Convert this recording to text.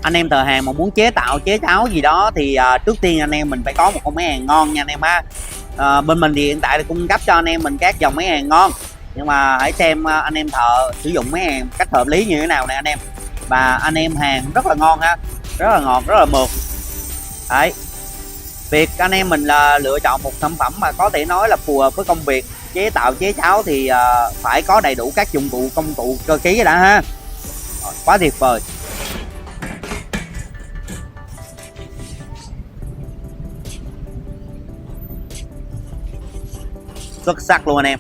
anh em thợ hàng mà muốn chế tạo chế cháo gì đó thì trước tiên anh em mình phải có một con máy hàng ngon nha anh em ha. Bên mình thì hiện tại là cung cấp cho anh em mình các dòng máy hàng ngon, nhưng mà hãy xem anh em thợ sử dụng máy hàng cách hợp lý như thế nào nè anh em. Và anh em hàng rất là ngon ha, rất là ngọt, rất là mượt. Đấy, việc anh em mình là lựa chọn một sản phẩm mà có thể nói là phù hợp với công việc chế tạo chế cháo thì phải có đầy đủ các dụng cụ công cụ cơ khí đã ha. Quá tuyệt vời, xuất sắc luôn anh em.